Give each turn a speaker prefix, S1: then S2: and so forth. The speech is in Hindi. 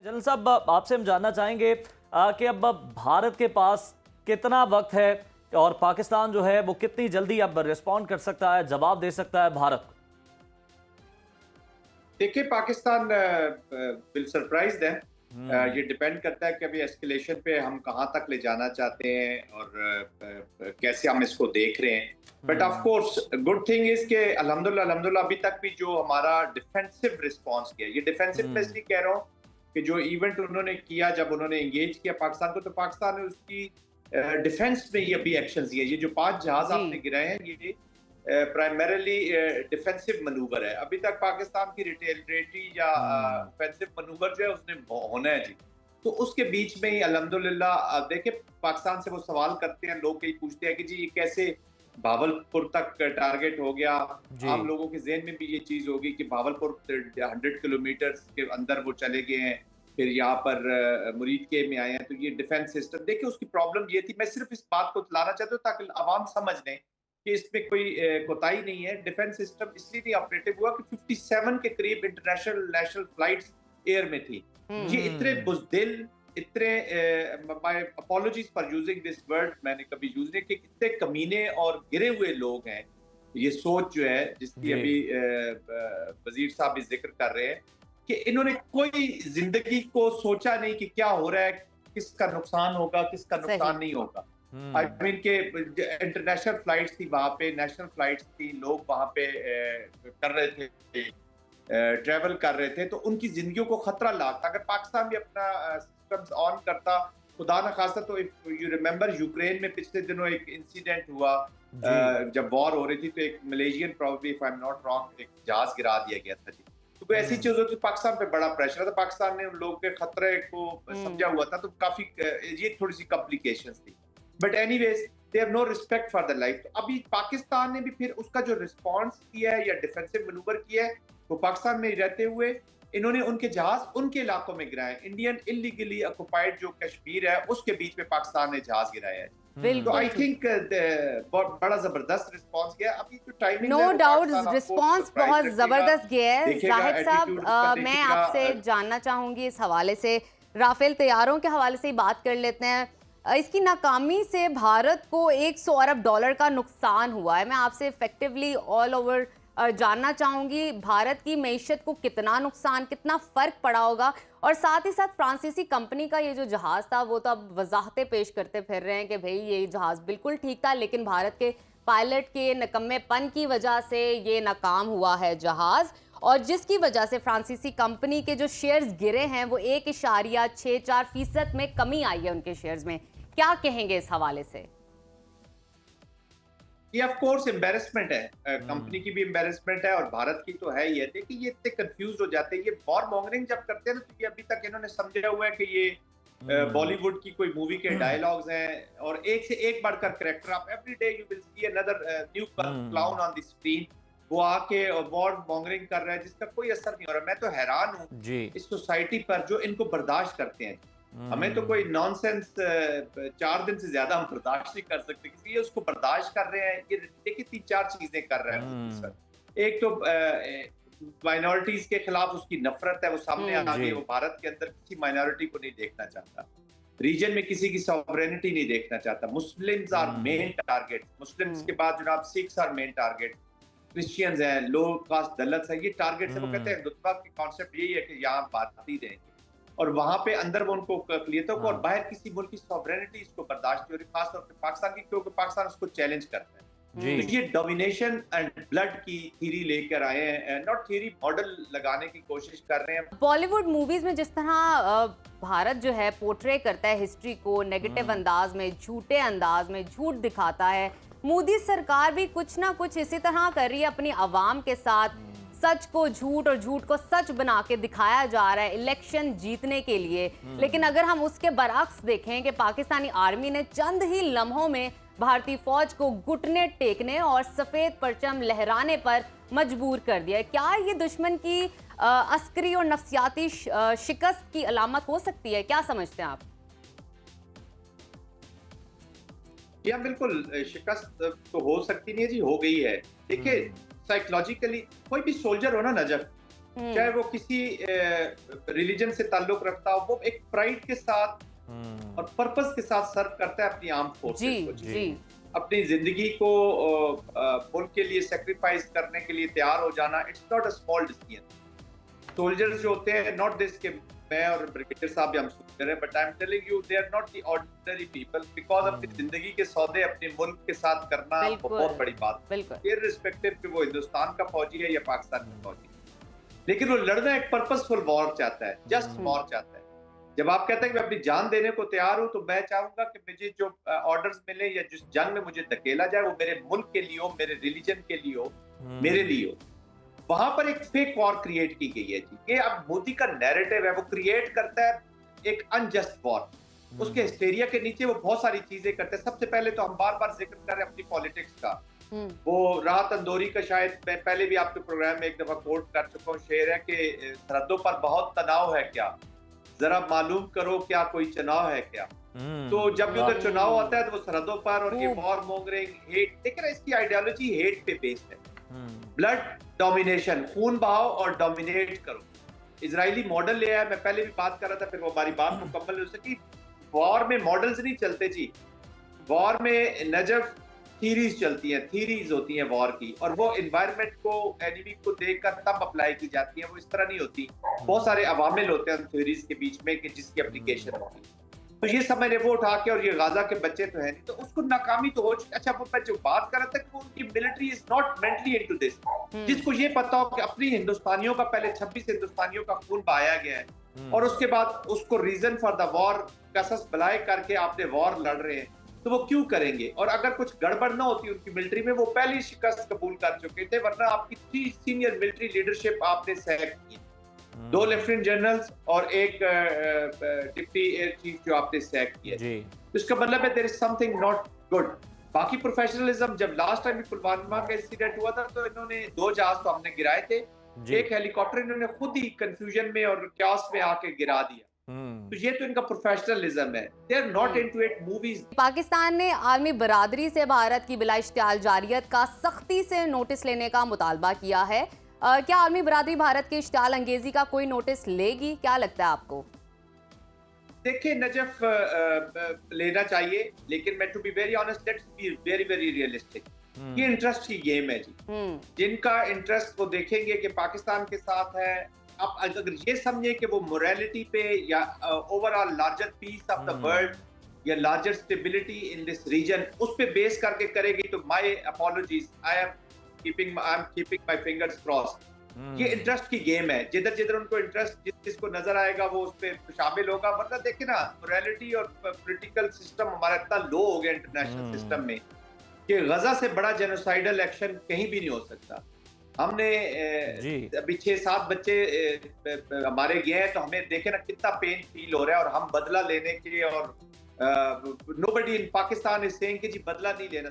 S1: जनरल साहब, आपसे हम जानना चाहेंगे कि अब भारत के पास कितना वक्त है और पाकिस्तान जो है वो कितनी जल्दी अब रिस्पॉन्ड कर सकता है, जवाब दे सकता है भारत को?
S2: देखिए, पाकिस्तान बिल सरप्राइज्ड है। ये डिपेंड करता है कि अभी एस्केलेशन पे हम कहाँ तक ले जाना चाहते हैं और कैसे हम इसको देख रहे हैं। But of course good thing is कि अल्हम्दुलिल्लाह अभी तक भी जो हमारा डिफेंसिव रिस्पांस किया, ये डिफेंसिव मैं इसलिए कह रहा हूँ कि जो इवेंट उन्होंने किया, जब उन्होंने एंगेज किया पाकिस्तान को, तो पाकिस्तान ने उसकी डिफेंस में ही अभी एक्शन लिए। ये जो 5 जहाज आपने गिराए हैं, ये प्राइमरीली डिफेंसिव मनूवर है। अभी तक पाकिस्तान की रिटेलिएटरी या ऑफेंसिव मनूवर जो है उसने होना है जी। तो उसके बीच में ही अल्हम्दुलिल्लाह देखिए, पाकिस्तान से वो सवाल करते हैं, लोग कई पूछते हैं कि जी ये कैसे भावलपुर तक टारगेट हो गया। आम लोगों के जहन में भी ये चीज होगी कि भावलपुर 100 किलोमीटर के अंदर वो चले गए हैं, फिर यहाँ पर मुरीद के में आए हैं। तो ये डिफेंस सिस्टम, देखिए उसकी प्रॉब्लम ये थी। मैं सिर्फ इस बात को लाना चाहता हूँ ताकि आवाम समझ लें कि इसमें कोई कोताही नहीं है। डिफेंस सिस्टम इसलिए नहीं ऑपरेटिव हुआ कि 57 के करीब इंटरनेशनल नेशनल फ्लाइट्स एयर में थी। ये इतने बुज़दिल, इतने my apologies for using this word, मैंने कभी यूज नहीं कि इतने कमीने और गिरे हुए लोग हैं। ये सोच जो है जिसकी अभी वजीर साहब भी जिक्र कर रहे हैं कि इन्होंने कोई जिंदगी को सोचा नहीं कि क्या हो रहा है, किसका नुकसान होगा, किसका नुकसान नहीं होगा। आई मीन के इंटरनेशनल फ्लाइट्स थी, वहां पे नेशनल फ्लाइट्स थी, लोग वहां पे कर रहे थे, ट्रेवल कर रहे थे, तो उनकी जिंदगियों को खतरा लगता। अगर पाकिस्तान भी अपना सिस्टम्स ऑन करता, खुदा न खास्ता, तो यू रिमेंबर यूक्रेन में पिछले दिनों एक इंसिडेंट हुआ, जब वॉर हो रही थी, तो एक Malaysian, probably if I am not wrong, एक जहाज गिरा दिया गया था जी। तो ऐसी चीजों की पाकिस्तान पे बड़ा प्रेशर था, पाकिस्तान ने उन लोगों के खतरे को समझा हुआ था, तो काफी ये थोड़ी सी कॉम्प्लिकेशंस थी। But anyways they have no respect for the life. तो अभी पाकिस्तान ने भी फिर उसका जो रिस्पॉन्स किया है या डिफेंसिव मैनूवर किया है, वो पाकिस्तान में रहते हुए इन्होंने उनके जहाज उनके इलाकों में गिराए। इंडियन इलीगली ऑक्युपाइड जो कश्मीर है, उसके बीच में पाकिस्तान ने जहाज गिराया है। तो आई थिंक बहुत बड़ा जबरदस्त रिस्पांस गया। अभी जो टाइमिंग,
S3: नो डाउट रिस्पांस बहुत जबरदस्त गया है। जाहिद साहब, मैं आपसे जानना चाहूंगी इस हवाले से, राफेल तैयारों के हवाले से ही बात कर लेते हैं। इसकी नाकामी से भारत को 100 अरब डॉलर का नुकसान हुआ है। मैं आपसे इफेक्टिवली ऑल ओवर जानना चाहूंगी भारत की मईशत को कितना नुकसान, कितना फ़र्क पड़ा होगा, और साथ ही साथ फ्रांसीसी कंपनी का ये जो जहाज़ था वो तो अब वजाहतें पेश करते फिर रहे हैं कि भाई ये जहाज़ बिल्कुल ठीक था, लेकिन भारत के पायलट के नकम्मेपन की वजह से ये नाकाम हुआ है जहाज़, और जिसकी वजह से फ्रांसीसी कंपनी के जो शेयर्स गिरे हैं वो 1.64% में कमी आई है उनके शेयर्स में। क्या कहेंगे इस हवाले से?
S2: ये ऑफ कोर्स एम्बैरेसमेंट है, कंपनी की भी एम्बैरेसमेंट है और भारत की तो है ही है। देखिए, ये इतने कंफ्यूज हो जाते हैं, ये वॉर मॉन्गरिंग जब करते हैं ना, तो ये अभी तक इन्होंने समझा हुआ है कि ये बॉलीवुड की कोई मूवी के डायलॉग्स हैं, और एक से एक बढ़कर कैरेक्टर। आप every day you will see another new clown on the screen. वो आके वॉर मॉन्गरिंग कर रहा है जिसका कोई असर नहीं हो रहा। मैं तो हैरान हूँ इस सोसाइटी पर जो इनको बर्दाश्त करते हैं। हमें तो कोई नॉनसेंस 4 दिन से ज्यादा हम बर्दाश्त नहीं कर सकते, क्योंकि ये उसको बर्दाश्त कर रहे हैं। ये देखिए 3-4 चीजें कर रहे हैं। एक तो माइनॉरिटीज के खिलाफ उसकी नफरत है, वो सामने आ गई। वो भारत के अंदर किसी माइनॉरिटी को नहीं देखना चाहता, रीजन में किसी की सॉवरेनिटी नहीं देखना चाहता। Muslims are main target, Muslims के बाद जनाब Sikhs are main target, Christians हैं, लो कास्ट दलित है, ये टारगेट है। वो कहते हैं हिंदुत्व की कॉन्सेप्ट यही है कि यहाँ भारतीय रहेंगे, और वहां पे अंदर वो उनको अक़लियतों को और बाहर किसी मुल्क की सॉवरेनिटी इसको बर्दाश्त नहीं हो रही, खासतौर पे पाकिस्तान की, क्योंकि पाकिस्तान उसको चैलेंज करता है। तो ये डोमिनेशन एंड ब्लड की थ्योरी लेकर आए हैं, नॉट थ्योरी, मॉडल लगाने की कोशिश कर रहे हैं।
S3: बॉलीवुड मूवीज में जिस तरह भारत जो है पोर्ट्रे करता है हिस्ट्री को नेगेटिव अंदाज में, झूठे अंदाज में, झूठ दिखाता है, मोदी सरकार भी कुछ ना कुछ इसी तरह कर रही है अपनी आवाम के साथ। सच को झूठ और झूठ को सच बना के दिखाया जा रहा है इलेक्शन जीतने के लिए। लेकिन अगर हम उसके बरअक्स देखें कि पाकिस्तानी आर्मी ने चंद ही लम्हों में भारतीय फौज को घुटने टेकने और सफेद परचम लहराने पर मजबूर कर दिया है, क्या ये दुश्मन की अस्करी और नफ्सियाती शिकस्त की अलामत हो सकती है? क्या समझते हैं आप?
S2: या बिल्कुल, शिकस्त तो हो सकती नहीं है जी, हो गई है। देखिए साइकोलॉजिकली कोई भी सोल्जर हो ना नजफ, चाहे वो किसी रिलीजन से ताल्लुक रखता हो, वो एक प्राइड के साथ और पर्पस के साथ सर्व करता है अपनी आर्म फोर्सेस को।
S3: जी।
S2: अपनी जिंदगी को मुल्क के लिए सेक्रीफाइस करने के लिए तैयार हो जाना, it's not a small decision. Soldiers जो होते हैं, नॉट दिस के मैं और ब्रिगेडियर साहब भी हम सोल्जर हैं, but I am telling you they are not the ordinary people, because अपनी जिंदगी के सौदे अपने मुल्क के साथ करना बहुत बड़ी बात है, इररिस्पेक्टिव कि वो हिंदुस्तान का फौजी है या पाकिस्तान का फौजी है। लेकिन वो लड़ना एक पर्पसफुल वॉर चाहता है, जस्ट वॉर चाहता है। जब आप कहते हैं कि मैं अपनी जान देने को तैयार हूं, तो मैं चाहूंगा कि मुझे जो ऑर्डर्स मिले या जिस जंग में मुझे धकेला जाए, वो मेरे मुल्क के लिए हो, मेरे रिलीजन के लिए हो, मेरे लिए हो। वहां पर एक फेक वॉर क्रिएट की गई है जी। ये अब मोदी का नैरेटिव है, वो क्रिएट करता है एक अनजस्ट वॉर। उसके हिस्टेरिया के नीचे वो बहुत सारी चीजें करते हैं। सबसे पहले तो हम बार बार जिक्र कर रहे हैं अपनी पॉलिटिक्स का। वो राहत अंदौरी का शायद मैं पहले भी आपके प्रोग्राम में एक दफा कोट कर चुका हूँ, शेर है कि सरहदों पर बहुत तनाव है क्या, जरा मालूम करो क्या कोई चुनाव है क्या। तो जब भी उधर चुनाव आता है तो वो सरहदों पर और ये वॉर मॉन्गरिंग, हेट, लेकिन इसकी आइडियोलॉजी हेट पे बेस्ड है। ब्लड डोमिनेशन, खून बहाओ और डोमिनेट करो। इजरायली मॉडल ले आया, मैं पहले भी बात कर रहा था, फिर वो हमारी बात मुकम्मल हो सकी। वॉर में मॉडल्स नहीं चलते जी, वॉर में नजफ थीरीज चलती हैं, थीरीज होती हैं वॉर की, और वो एनवायरनमेंट को, एनिमी को देखकर तब अप्लाई की जाती है। वो इस तरह नहीं होती, बहुत सारे अवामिल होते हैं थ्योरीज के बीच में कि जिसकी एप्लीकेशन होती है। तो ये सब मैंने वो उठा के, और ये गाजा के बच्चे तो है नहीं, तो उसको नाकामी तो हो चुकी। अच्छा, वो मैं जो बात कर रहा था कि उनकी military is not mentally into this, जिसको ये पता हो कि अपनी हिंदुस्तानियों का पहले 26 हिंदुस्तानियों का खून बहाया गया है, और उसके बाद उसको रीजन फॉर द वॉर कसस बलाए करके आपने वॉर लड़ रहे हैं, तो वो क्यों करेंगे? और अगर कुछ गड़बड़ ना होती उनकी मिलिट्री में, वो पहले शिकस्त कबूल कर चुके थे, वरना आपकी 3 सीनियर मिलिट्री लीडरशिप आपने सैक की, 2 लेफ्टिनेंट जनरल्स और एक डिप्टी एयर चीफ जो आपने सैक किया। तो इसका मतलब है there is something not good. बाकी प्रोफेशनलिज्म, जब लास्ट टाइम पुलवामा का इंसिडेंट हुआ था तो इन्होंने 2 जहाज तो हमने गिराए थे, एक हेलीकॉप्टर इन्होंने खुद ही कंफ्यूजन में और क्यास में आके गिरा दिया। तो ये तो इनका प्रोफेशनलिज्म है, they are not into it movies.
S3: Pakistan ने आलमी बरादरी से भारत की बिला इश्तियाल जारियत का सख्ती से नोटिस लेने का मुतालबा किया है। क्या आलमी बरादरी भारत की इश्तियाल अंगेजी का कोई नोटिस लेगी? क्या लगता है आपको?
S2: देखिए नजफ लेना चाहिए, लेकिन मैं to be very honest, let's be very very realistic. ये इंटरेस्ट की गेम है जी। जिनका इंटरेस्ट वो देखेंगे कि पाकिस्तान के साथ है, आप अगर ये समझे कि वो मोरालिटी पे या overall larger piece of the world या larger stability in this region, उस पे बेस करके करेगी, तो my apologies, I am keeping my fingers crossed. ये इंटरेस्ट की गेम है, जिधर जिधर उनको इंटरेस्ट जिसको नजर आएगा वो उस पे शामिल होगा। वरना देखिए ना, मोरालिटी और पॉलिटिकल सिस्टम हमारा इतना लो हो गया इंटरनेशनल सिस्टम में कि गजा से बड़ा जेनोसाइडल एक्शन कहीं भी नहीं हो सकता। हमने अभी 6-7 बच्चे हमारे गए हैं, तो हमें देखे ना कितना पेन फील हो रहा है, और हम बदला लेने के, और nobody in Pakistan is saying कि जी बदला नहीं लेना।